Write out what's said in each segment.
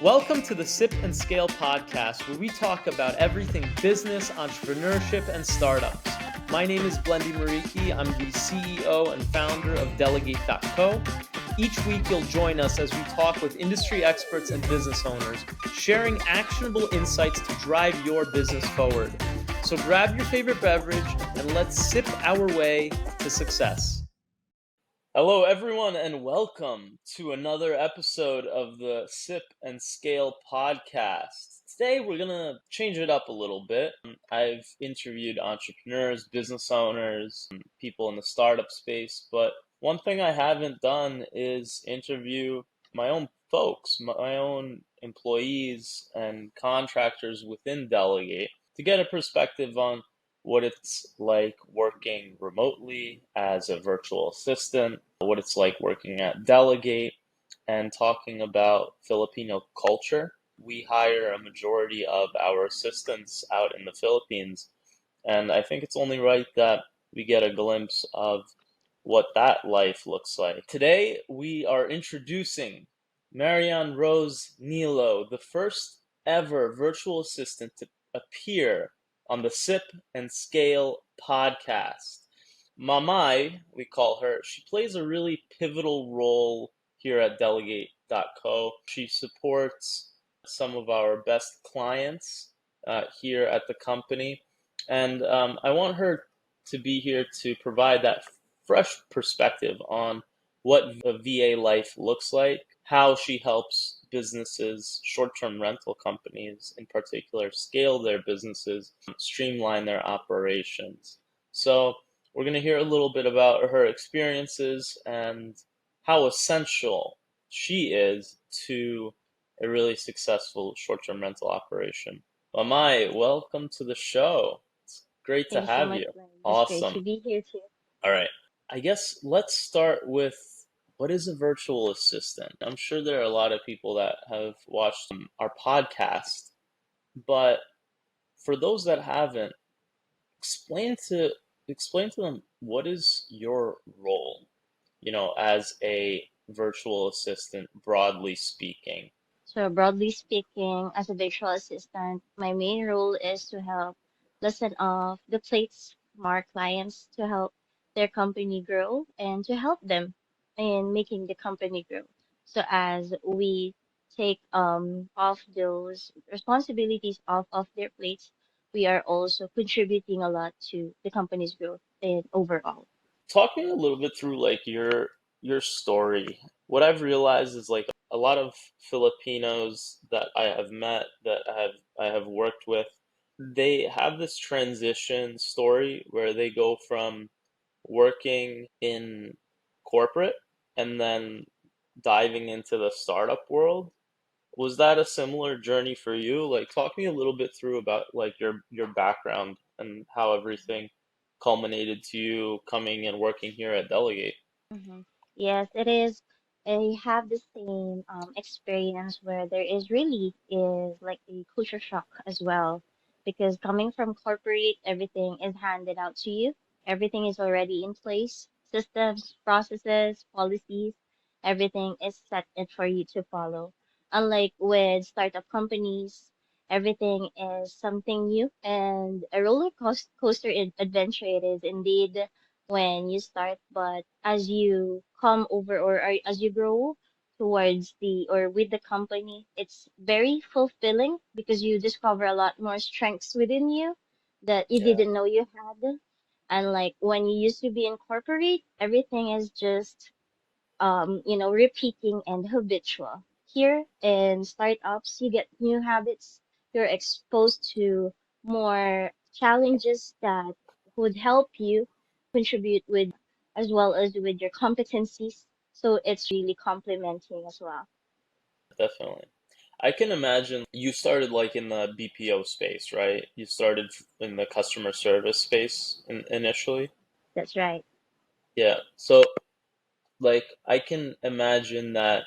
Welcome to the Sip and Scale podcast, where we talk about everything business, entrepreneurship, and startups. My name is Blendi Muriqi. I'm the CEO and founder of Delegate.co. Each week, you'll join us as we talk with industry experts and business owners, sharing actionable insights to drive your business forward. So grab your favorite beverage and let's sip our way to success. Hello, everyone, and welcome to another episode of the Sip and Scale podcast. Today, we're going to change it up a little bit. I've interviewed entrepreneurs, business owners, people in the startup space, but one thing I haven't done is interview my own folks, my own employees and contractors within Delegate to get a perspective on what it's like working remotely as a virtual assistant, what it's like working at Delegate, and talking about Filipino culture. We hire a majority of our assistants out in the Philippines, and I think it's only right that we get a glimpse of what that life looks like. Today, we are introducing Mariane Rose Nillo, the first ever virtual assistant to appear on the Sip and Scale podcast. Mamai, we call her, she plays a really pivotal role here at Delegate.co. She supports some of our best clients here at the company. And I want her to be here to provide that fresh perspective on what a VA life looks like, how she helps businesses, short-term rental companies in particular, scale their businesses, streamline their operations. So we're going to hear a little bit about her experiences and how essential she is to a really successful short-term rental operation. Mamai, welcome to the show. It's great to Thank you so have much, you. Glenn. It's great to Awesome. be here too. All right. I guess let's start with what is a virtual assistant? I'm sure there are a lot of people that have watched our podcast, but for those that haven't, explain to them what is your role, as a virtual assistant, broadly speaking. So, broadly speaking, as a virtual assistant, my main role is to help lessen off the plates from our clients to help their company grow and to help them in making the company grow. So, as we take off those responsibilities off of their plates, we are also contributing a lot to the company's growth and overall. Talk me a little bit through like your story. What I've realized is like a lot of Filipinos that I have met, that I have worked with, they have this transition story where they go from working in corporate and then diving into the startup world. Was that a similar journey for you? Like, talk me a little bit through about like your background and how everything culminated to you coming and working here at Delegate. hmm Yes, it is. I have the same experience where there is really is like a culture shock as well, because coming from corporate, everything is handed out to you. Everything is already in place. Systems, processes, policies, everything is set in for you to follow. Unlike with startup companies, everything is something new and a coaster adventure it is indeed when you start, but as you come over as you grow towards the or with the company, it's very fulfilling because you discover a lot more strengths within you that you Yeah, didn't know you had. And like when you used to be in corporate, everything is just repeating and habitual. Here in startups, you get new habits. You're exposed to more challenges that would help you contribute with as well as with your competencies. So it's really complementing as well. definitely. I can imagine you started like in the BPO space, right? You started in the customer service space initially. That's right. Yeah. So like I can imagine that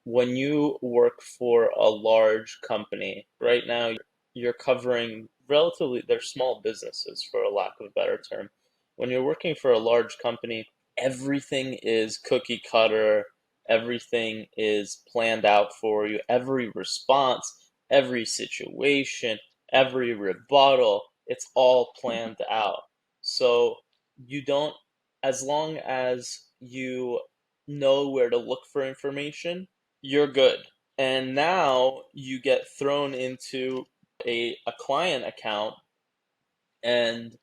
when you work for a large company, right now you're covering relatively, they're small businesses for a lack of a better term. When you're working for a large company, everything is cookie cutter everything is planned out for you, every response, every situation, every rebuttal, it's all planned out. So you don't, as long as you know where to look for information, you're good. And now you get thrown into a client account and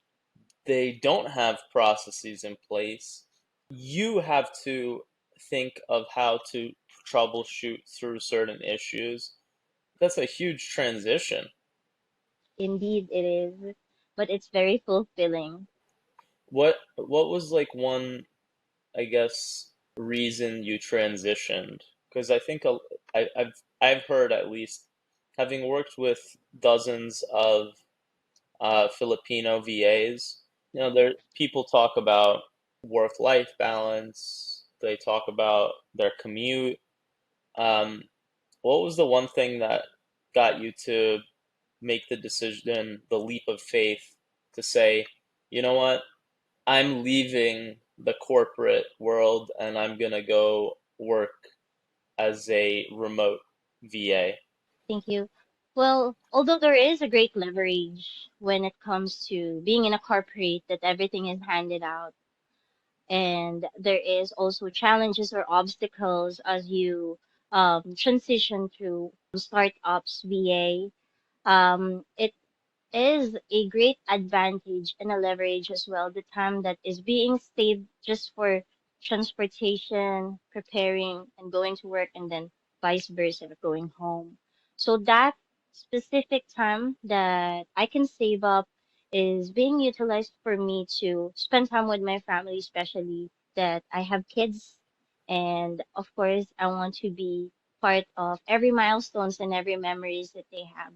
they don't have processes in place. You have to think of how to troubleshoot through certain issues. That's a huge transition. Indeed, it is, but it's very fulfilling. What was like one, I guess, reason you transitioned? Because I think I've heard, at least, having worked with dozens of Filipino VAs. There people talk about work-life balance. They talk about their commute. Um, what was the one thing that got you to make the decision, the leap of faith, to say, you know what, I'm leaving the corporate world and I'm gonna go work as a remote VA? Thank you. Well, although there is a great leverage when it comes to being in a corporate that everything is handed out, and there is also challenges or obstacles as you transition to startups VA. It is a great advantage and a leverage as well. The time that is being saved just for transportation, preparing, and going to work, and then vice versa, going home. So that specific time that I can save up is being utilized for me to spend time with my family, especially that I have kids. And of course, I want to be part of every milestones and every memories that they have.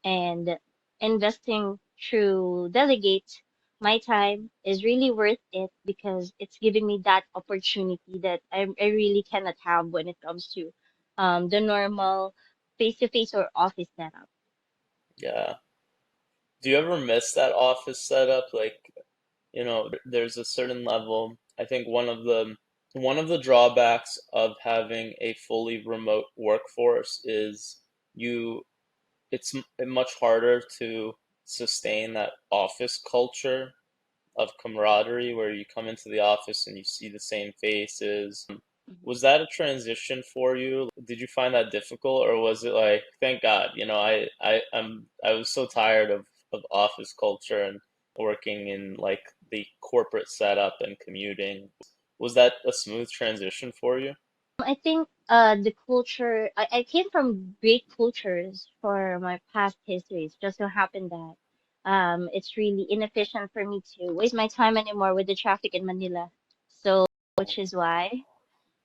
And investing through Delegate my time is really worth it because it's giving me that opportunity that I really cannot have when it comes to the normal face-to-face or office setup. Yeah. Do you ever miss that office setup? Like, there's a certain level. I think one of the drawbacks of having a fully remote workforce is you much harder to sustain that office culture of camaraderie where you come into the office and you see the same faces. Mhm. Was that a transition for you? Did you find that difficult, or was it like, thank God, I was so tired of office culture and working in like the corporate setup and commuting. Was that a smooth transition for you? I think the culture, I came from great cultures for my past histories. Just so happened that it's really inefficient for me to waste my time anymore with the traffic in Manila. So, which is why.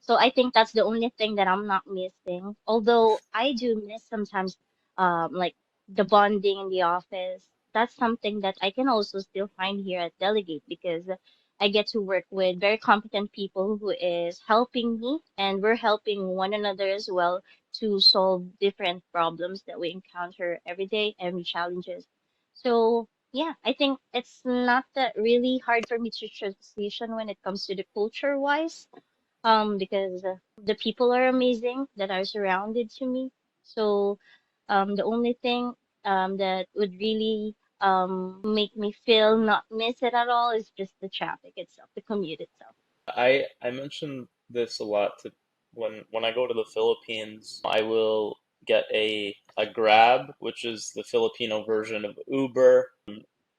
So I think that's the only thing that I'm not missing. Although I do miss sometimes, like the bonding in the office. That's something that I can also still find here at Delegate because I get to work with very competent people who is helping me, and we're helping one another as well to solve different problems that we encounter every day, every challenges. So yeah, I think it's not that really hard for me to transition when it comes to the culture wise, because the people are amazing that are surrounded to me. So the only thing that would really make me feel not miss it at all is just the traffic itself, the commute itself. I mentioned this a lot to when I go to the Philippines, I will get a Grab, which is the Filipino version of Uber,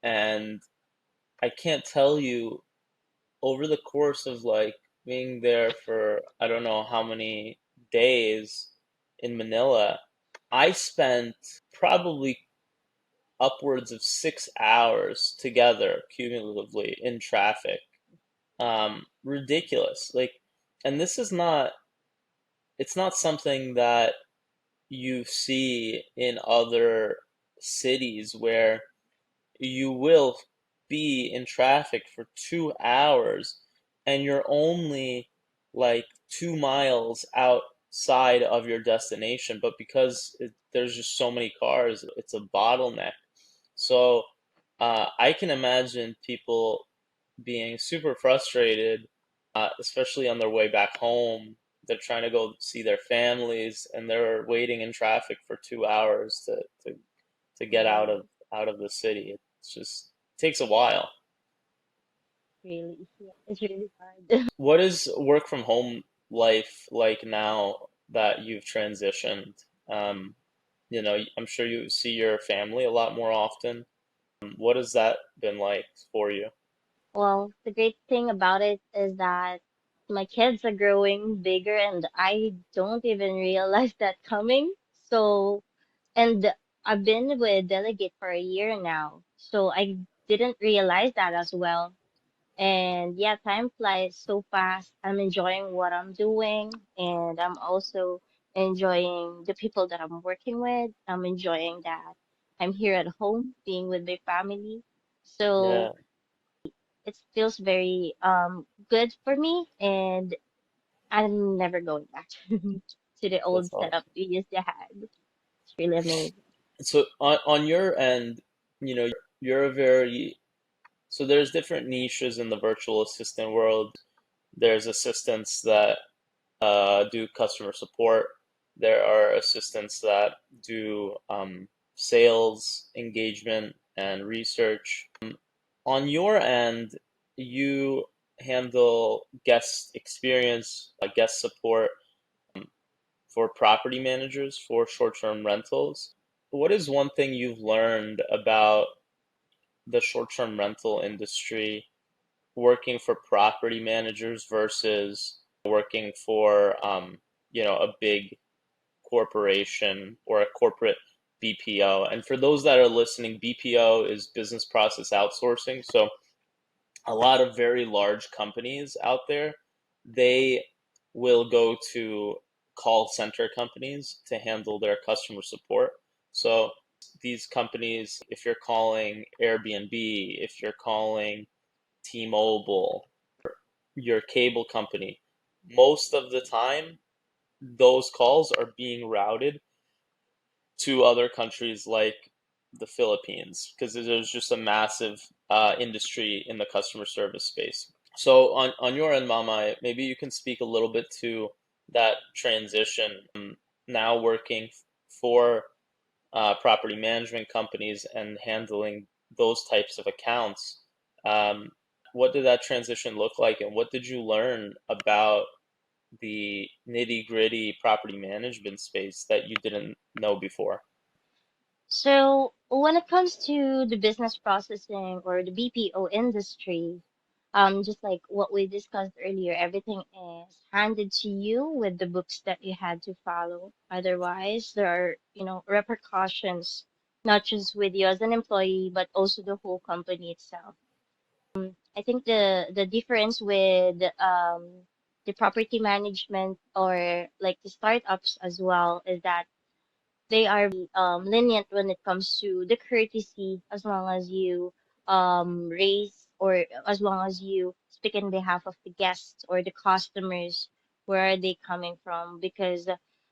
and I can't tell you, over the course of like being there for I don't know how many days in Manila, I spent probably upwards of 6 hours together cumulatively in traffic. Ridiculous. Like, and this is not, it's not something that you see in other cities where you will be in traffic for 2 hours and you're only like 2 miles outside of your destination, but because there's just so many cars, it's a bottleneck. So I can imagine people being super frustrated, especially on their way back home. they're trying to go see their families, and they're waiting in traffic for 2 hours to get Yes, out of the city. It's just it takes a while. really. Yeah, it's really hard. What is work from home life like now that you've transitioned? Um, I'm sure you see your family a lot more often. What has that been like for you? Well, the great thing about it is that my kids are growing bigger and I don't even realize that coming. So, and I've been with Delegate for a year now. So I didn't realize that as well. And yeah, time flies so fast. I'm enjoying what I'm doing, and I'm also enjoying the people that I'm working with. I'm enjoying that I'm here at home, being with my family. Yeah, So it feels very good for me, and I'm never going back to the old that's setup awesome. we used to have. It's really amazing. So on your end, you're a very so there's different niches in the virtual assistant world. There's assistants that do customer support. There are assistants that do sales, engagement, and research. On your end, you handle guest experience, guest support for property managers for short-term rentals. What is one thing you've learned about the short-term rental industry working for property managers versus working for a big corporation or a corporate BPO? And for those that are listening, BPO is business process outsourcing. So a lot of very large companies out there, they will go to call center companies to handle their customer support. So these companies, if you're calling Airbnb, if you're calling T-Mobile, your cable company, most of the time those calls are being routed to other countries like the Philippines because there's just a massive industry in the customer service space. So on your end, Mamai, maybe you can speak a little bit to that transition now working for property management companies and handling those types of accounts. Um, what did that transition look like, and what did you learn about the nitty gritty property management space that you didn't know before? So when it comes to the business processing or the BPO industry, just like what we discussed earlier, everything is handed to you with the books that you had to follow. Otherwise, there are, repercussions, not just with you as an employee, but also the whole company itself. I think the difference with the property management or like the startups as well is that they are lenient when it comes to the courtesy as long as you raise or as long as you speak in behalf of the guests or the customers, where are they coming from, because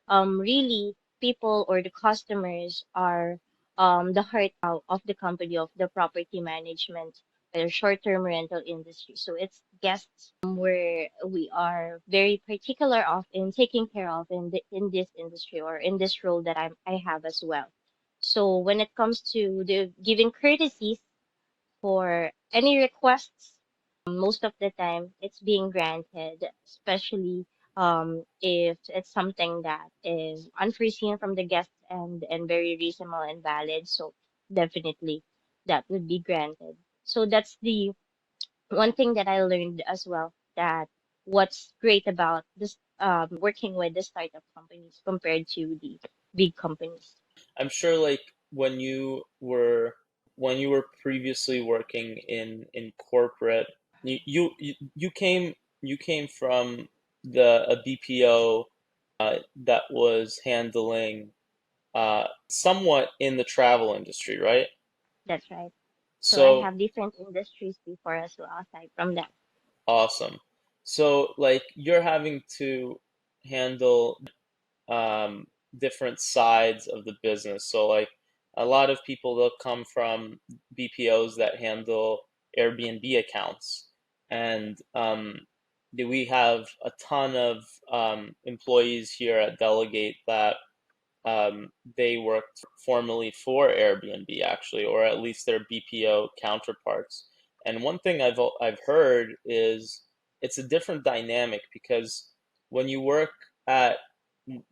really people or the customers are the heart of the company of the property management or short-term rental industry. So it's guests where we are very particular of in taking care of in this industry or in this role that I have as well. So when it comes to the giving courtesies for any requests, most of the time it's being granted, especially if it's something that is unforeseen from the guest and very reasonable and valid. So definitely that would be granted. So that's the one thing that I learned as well, that what's great about this working with the startup companies compared to the big companies. I'm sure like when you were previously working in corporate, you came from the a BPO that was handling somewhat in the travel industry, right? That's right. So I So have different industries before as well aside from that. awesome. So like you're having to handle um, different sides of the business. So like a lot of people they'll come from BPOs that handle Airbnb accounts, and we have a ton of employees here at Delegate that they worked formerly for Airbnb, actually, or at least their BPO counterparts. And one thing I've heard is it's a different dynamic because when you work at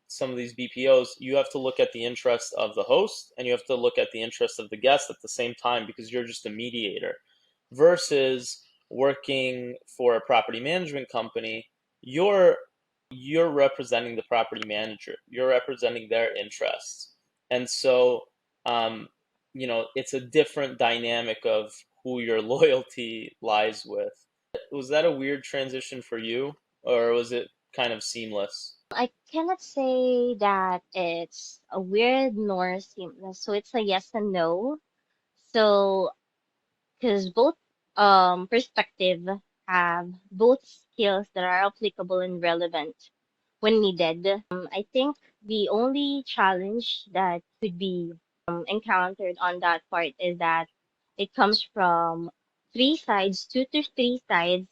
some of these BPOs, you have to look at the interest of the host and you have to look at the interest of the guest at the same time because you're just a mediator. Versus working for a property management company, you're you're representing the property manager. You're representing their interests. And so, um, it's a different dynamic of who your loyalty lies with. Was that a weird transition for you, or was it kind of seamless? I cannot say that it's a weird nor seamless. So it's a yes and no. So because both perspective have both skills that are applicable and relevant when needed. I think the only challenge that could be encountered on that part is that it comes from three sides, two to three sides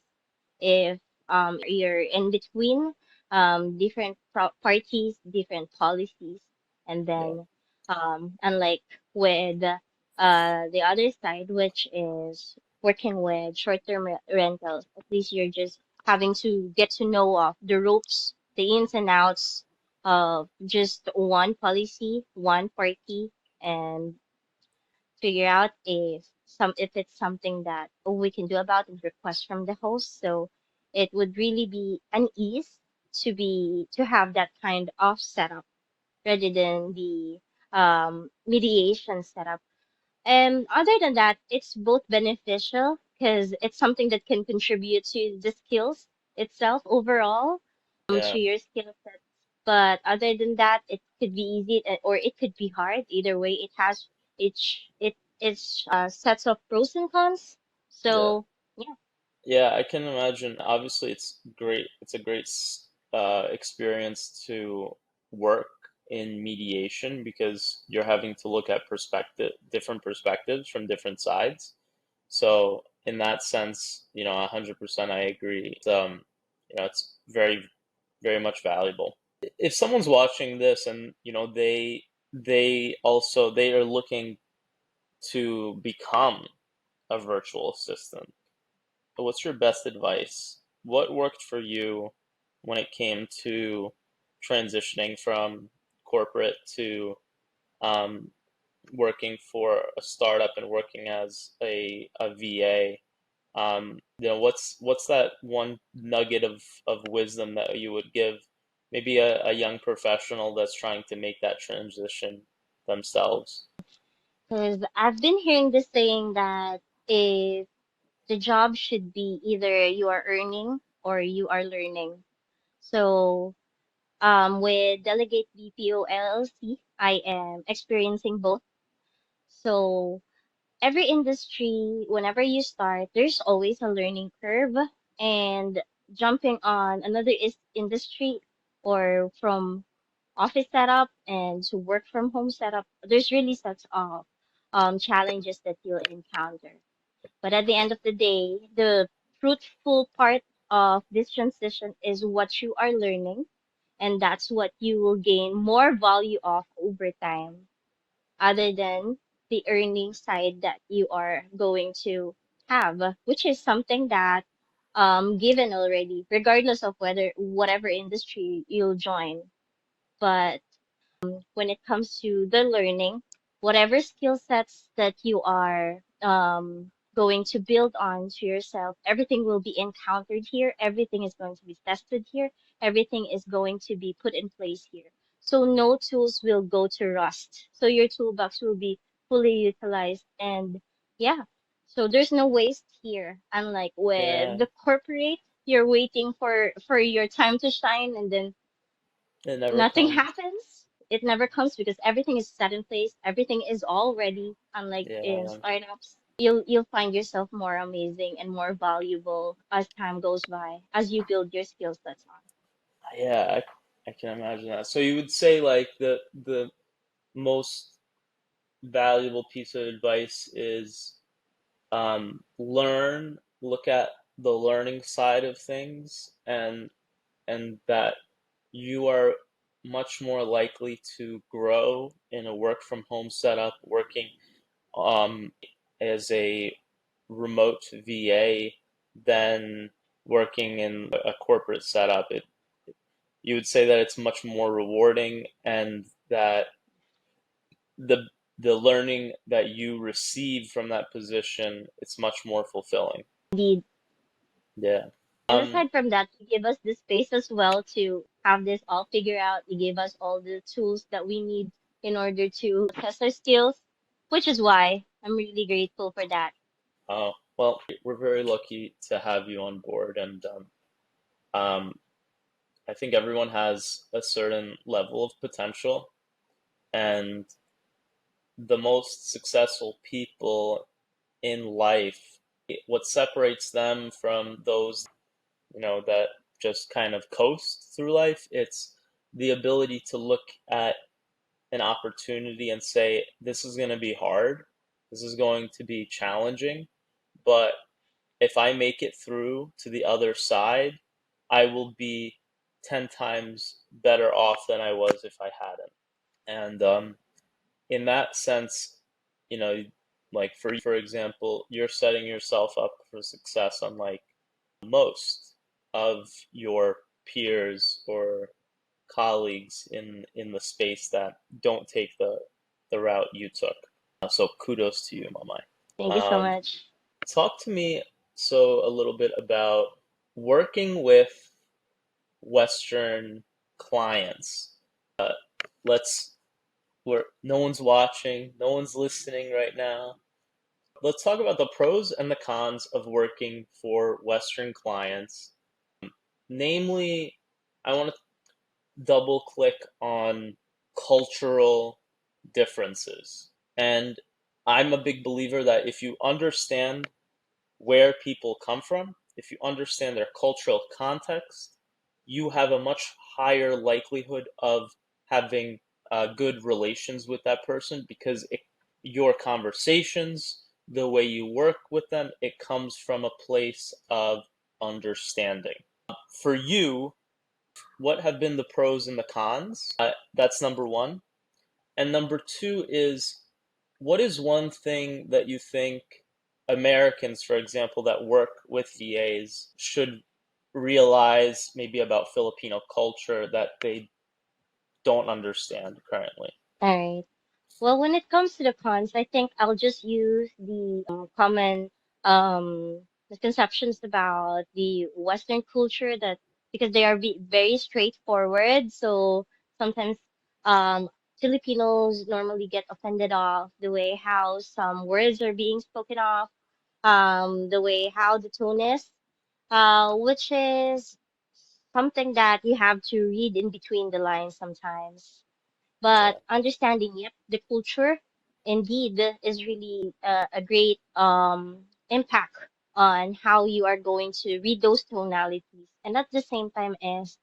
if you're in between different parties, different policies, and Yeah, then unlike with the other side, which is working with short-term rentals, at least you're just having to get to know of the ropes, the ins and outs of just one policy, one party, and figure out if it's something that we can do about it, request from the host. So it would really be an ease to have that kind of setup rather than the mediation setup. And other than that, it's both beneficial because it's something that can contribute to the skills itself overall, yeah, to your skill sets. But other than that, it could be easy or it could be hard. Either way, it has it's sets of pros and cons. yeah. So yeah, Yeah, I can imagine. Obviously, it's great. It's a great experience to work in mediation because you're having to look at different perspectives from different sides. So in that sense, 100% I agree. It's very, very much valuable. If someone's watching this and, they are looking to become a virtual assistant, what's your best advice? What worked for you when it came to transitioning from corporate to um, working for a startup and working as a VA? What's that one nugget of wisdom that you would give maybe a young professional that's trying to make that transition themselves? because I've been hearing this saying that if the job should be either you are earning or you are learning. So with Delegate BPO LLC, I am experiencing both. So every industry, whenever you start, there's always a learning curve, and jumping on another industry or from office setup and to work from home setup, there's really sets of challenges that you'll encounter. But at the end of the day, the fruitful part of this transition is what you are learning, and that's what you will gain more value of over time other than the earning side that you are going to have, which is something that given already, regardless of whether whatever industry you'll join. But when it comes to the learning, whatever skill sets that you are going to build on to yourself, everything will be encountered here. Everything is going to be tested here. Everything is going to be put in place here. So no tools will go to rust. So your toolbox will be fully utilized. And yeah, so there's no waste here. Unlike with Yeah, the corporate, you're waiting for your time to shine and then it never nothing comes. happens. It never comes because everything is set in place. Everything is all ready. Unlike in Yeah, startups, you'll find yourself more amazing and more valuable as time goes by, as you build your skill sets on. yeah, I can imagine that. So you would say like the most valuable piece of advice is learn, look at the learning side of things, and that you are much more likely to grow in a work from home setup, working um, as a remote VA than working in a corporate setup. You would say that it's much more rewarding, and that the the learning that you receive from that position, it's much more fulfilling. Indeed. Yeah. And Um. aside from that, you give us the space as well to have this all figured out. You gave us all the tools that we need in order to test our skills, which is why I'm really grateful for that. Oh, well, we're very lucky to have you on board, and um, I think everyone has a certain level of potential, and the most successful people in life, what separates them from those, that just kind of coast through life, it's the ability to look at an opportunity and say, this is going to be hard, this is going to be challenging, but if I make it through to the other side, I will be 10 times better off than I was if I hadn't. And in that sense, you know, like for example, you're setting yourself up for success, unlike most of your peers or colleagues in the space that don't take the route you took. So kudos to you, Mamai. Thank you so Um, much. Talk to me a little bit about working with Western clients. Let's where no one's watching, no one's listening right now. Let's talk about the pros and the cons of working for Western clients. Namely, I want to double click on cultural differences. And I'm a big believer that if you understand where people come from, if you understand their cultural context, you have a much higher likelihood of having good relations with that person, because your conversations, the way you work with them, it comes from a place of understanding. For you, what have been the pros and the cons? That's number one. And number two is, what is one thing that you think Americans, for example, that work with VAs should realize maybe about Filipino culture that they don't understand currently? All right. Well, when it comes to the cons, I think I'll just use the common misconceptions about the Western culture, that because they are very straightforward. So sometimes Filipinos normally get offended of the way how some words are being spoken of, the way how the tone is, which is something that you have to read in between the lines sometimes. But Yeah, understanding, yep, the culture indeed is really a great impact on how you are going to read those tonalities. And at the same time is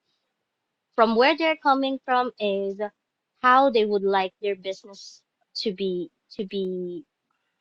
from where they're coming from is how they would like their business to be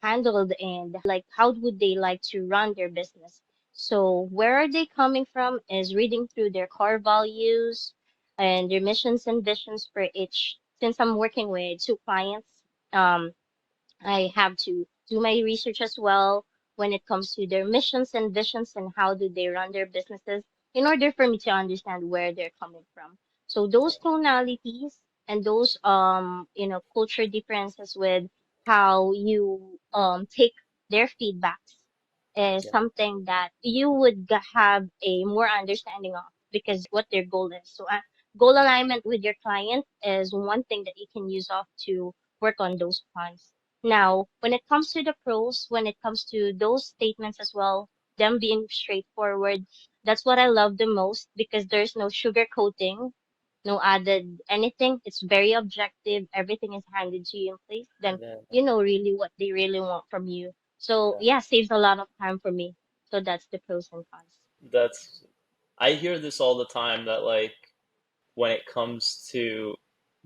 handled, and like how would they like to run their business. So where are they coming from is reading through their core values and their missions and visions for each. Since I'm working with two clients, I have to do my research as well when it comes to their missions and visions and how do they run their businesses in order for me to understand where they're coming from. So those tonalities and those culture differences with how you take their feedbacks is yeah, something that you would have a more understanding of because what their goal is. So goal alignment with your client is one thing that you can use off to work on those plans. Now, when it comes to the pros, when it comes to those statements as well, them being straightforward, that's what I love the most because there's no sugar coating, no added anything. It's very objective. Everything is handed to you in place. Then yeah, you know really what they really want from you. So yeah. yeah, saves a lot of time for me. So that's the pros and cons. That's I hear this all the time, that like when it comes to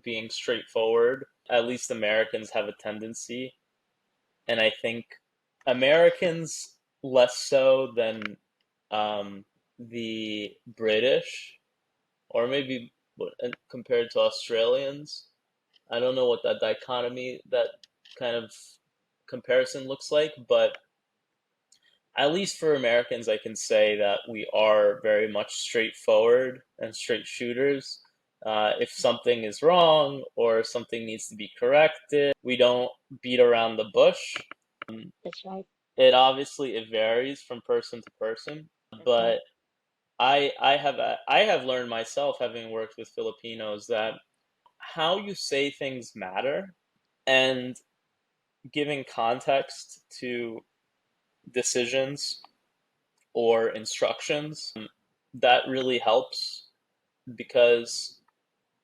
being straightforward, at least Americans have a tendency, and I think Americans less so than the British, or maybe compared to Australians. I don't know what that dichotomy, that kind of comparison looks like, but at least for Americans, I can say that we are very much straightforward and straight shooters. If something is wrong or something needs to be corrected, we don't beat around the bush. That's right. It varies from person to person, That's right. but I have learned myself, having worked with Filipinos, that how you say things matter, and giving context to decisions or instructions, that really helps, because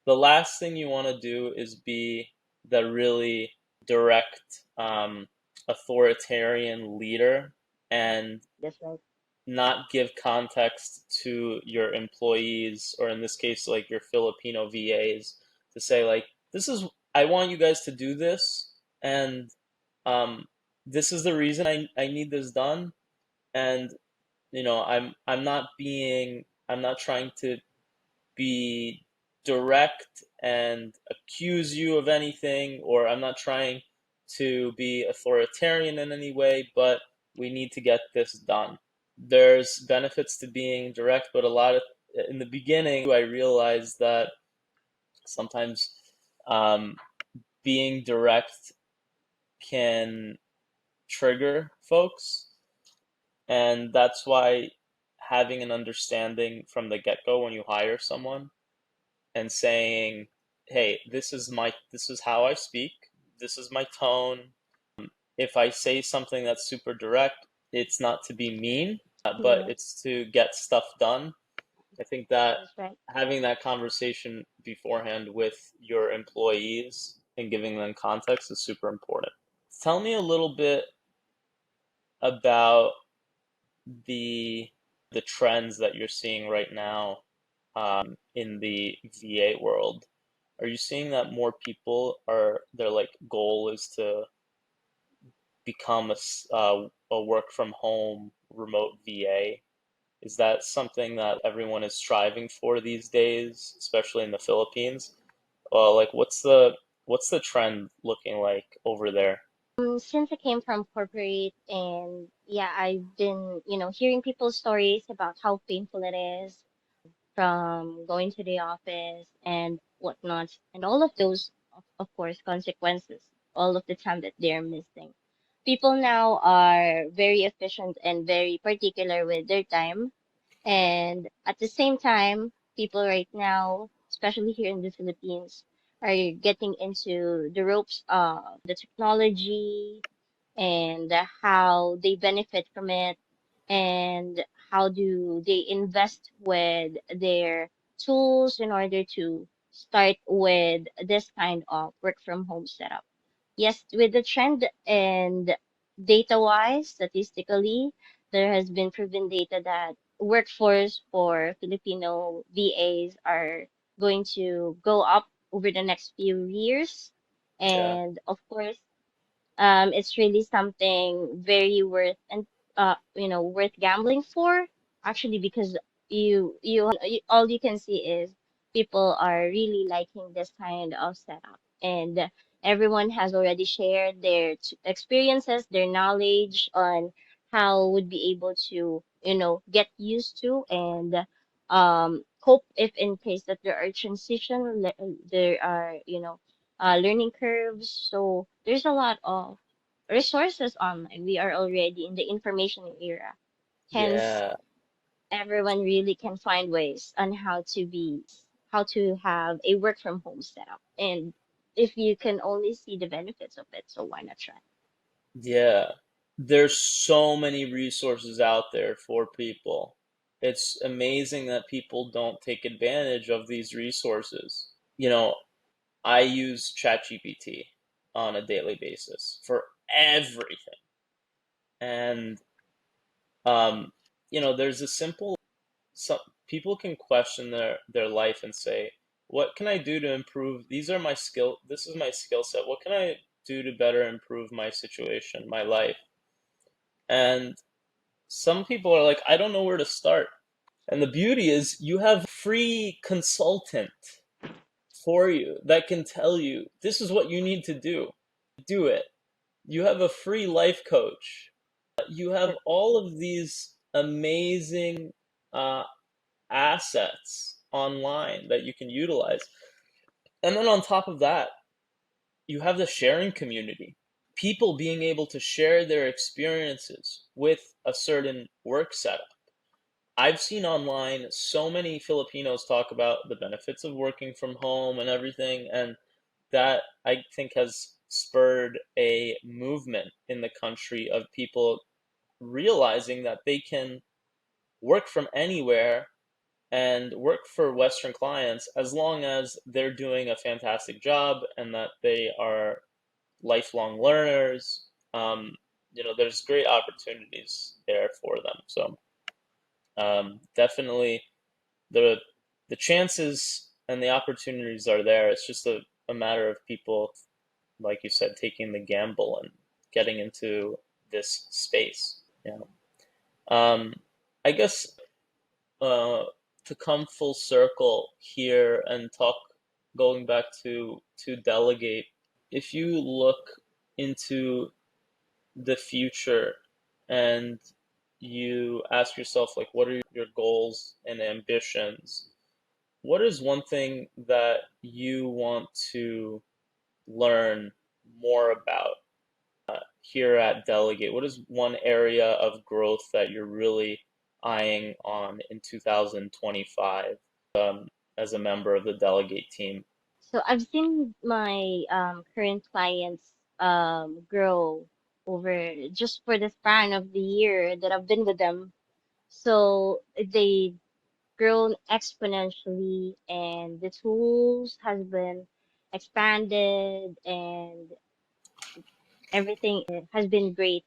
the last thing you want to do is be the really direct, authoritarian leader and That's right. not give context to your employees, or in this case, like your Filipino VAs, to say, like, this is, I want you guys to do this, and um, this is the reason I need this done. And I'm not trying to be direct and accuse you of anything, or I'm not trying to be authoritarian in any way, but we need to get this done. There's benefits to being direct, but a lot of, in the beginning, I realized that sometimes, um, being direct can trigger folks, and that's why having an understanding from the get-go when you hire someone, and saying, "Hey, this is how I speak. This is my tone. If I say something that's super direct, it's not to be mean, but Yeah, it's to get stuff done." I think that that's right. having that conversation beforehand with your employees and giving them context is super important. Tell me a little bit about the the trends that you're seeing right now, in the VA world. Are you seeing that more people are, their like goal is to become a work from home remote VA? Is that something that everyone is striving for these days, especially in the Philippines? Like, what's the trend looking like over there? Since I came from corporate, and yeah, I've been, hearing people's stories about how painful it is from going to the office and whatnot, and all of those, of course, consequences, all of the time that they're missing. People now are very efficient and very particular with their time. And at the same time, people right now, especially here in the Philippines, are getting into the ropes of the technology and how they benefit from it, and how do they invest with their tools in order to start with this kind of work from home setup. Yes, with the trend and data wise, statistically, there has been proven data that workforce for Filipino VAs are going to go up over the next few years. Yeah, And of course, it's really something very worth, and worth gambling for, actually, because all you can see is people are really liking this kind of setup, and everyone has already shared their experiences, their knowledge on how would be able to get used to, and cope if in case that there are there are learning curves. So there's a lot of resources online. We are already in the information era. Hence, yeah, everyone really can find ways on how to have a work from home setup. And if you can only see the benefits of it, so why not try? yeah. There's so many resources out there for people. It's amazing that people don't take advantage of these resources. I use ChatGPT on a daily basis for everything. And um, there's a simple, some people can question their life and say, what can I do to improve? This is my skill set. What can I do to better improve my situation, my life? And some people are like, I don't know where to start. And the beauty is you have free consultant for you that can tell you this is what you need to do. Do it. You have a free life coach. You have all of these amazing uh, assets online that you can utilize. And then on top of that, you have the sharing community. People being able to share their experiences with a certain work setup. I've seen online so many Filipinos talk about the benefits of working from home and everything, and that I think has spurred a movement in the country of people realizing that they can work from anywhere and work for Western clients as long as they're doing a fantastic job and that they are lifelong learners. There's great opportunities there for them. So definitely the the chances and the opportunities are there. It's just a matter of people, like you said, taking the gamble and getting into this space. I guess uh, to come full circle here and talk, going back to Delegate. If you look into the future and you ask yourself, like, what are your goals and ambitions? What is one thing that you want to learn more about here at Delegate? What is one area of growth that you're really eyeing on in 2025 as a member of the Delegate team? So I've seen my current clients grow over just for the span of the year that I've been with them. So they grown exponentially, and the tools has been expanded, and everything has been great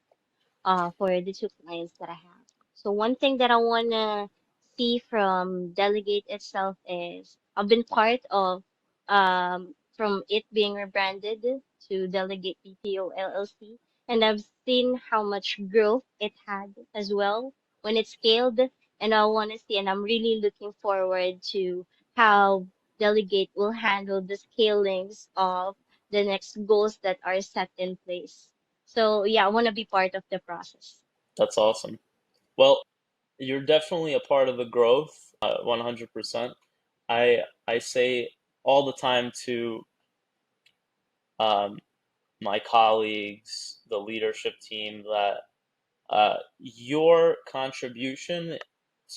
for the two clients that I have. So one thing that I wanna see from Delegate itself is I've been part of from it being rebranded to Delegate BPO LLC, and I've seen how much growth it had as well when it scaled. And I want to see, and I'm really looking forward to how Delegate will handle the scalings of the next goals that are set in place. So yeah, I want to be part of the process. That's awesome. Well, you're definitely a part of the growth, 100%. I say all the time to um, my colleagues, the leadership team, that your contribution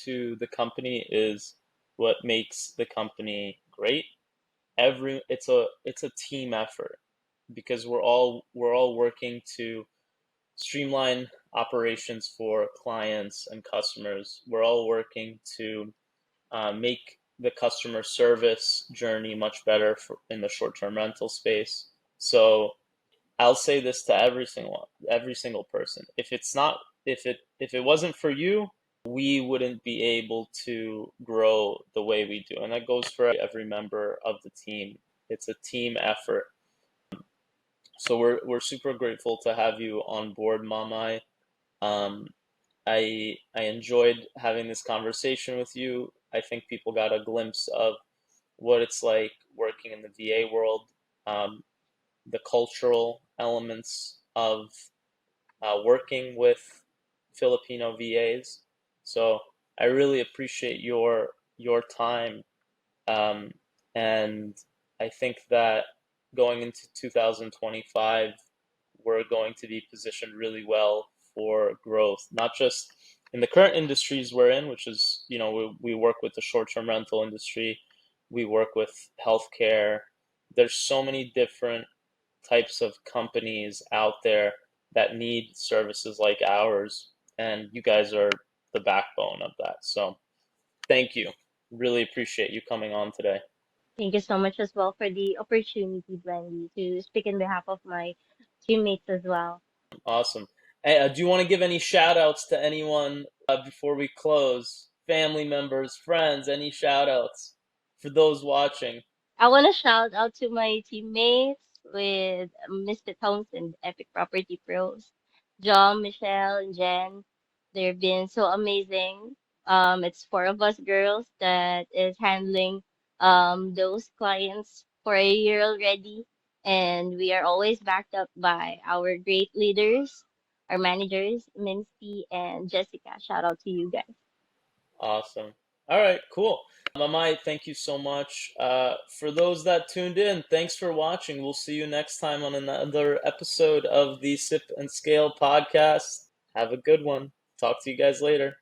to the company is what makes the company great. It's a team effort because we're all working to streamline operations for clients and customers. We're all working to make the customer service journey much better in the short-term rental space. So I'll say this to every single person. If it wasn't for you, we wouldn't be able to grow the way we do. And that goes for every member of the team. It's a team effort. So we're super grateful to have you on board, Mamai. Um, I enjoyed having this conversation with you. I think people got a glimpse of what it's like working in the VA world, um, the cultural elements of working with Filipino VAs. So I really appreciate your time, um, and I think that going into 2025, we're going to be positioned really well for growth, not just in the current industries we're in, which is, we work with the short-term rental industry, we work with healthcare. There's so many different types of companies out there that need services like ours, and you guys are the backbone of that. So thank you. Really appreciate you coming on today. Thank you so much as well for the opportunity, Blendi, to speak in behalf of my teammates as well. Awesome. Hey, do you want to give any shout outs to anyone before we close? Family members, friends, any shout outs for those watching? I want to shout out to my teammates with Mr. Townsend, Epic Property Pros, John, Michelle, and Jen. They've been so amazing. It's four of us girls that is handling those clients for a year already, and we are always backed up by our great leaders, our managers, Mincy and Jessica. Shout out to you guys. Awesome. All right, cool. Mamai, thank you so much. For those that tuned in, thanks for watching. We'll see you next time on another episode of the Sip and Scale podcast. Have a good one. Talk to you guys later.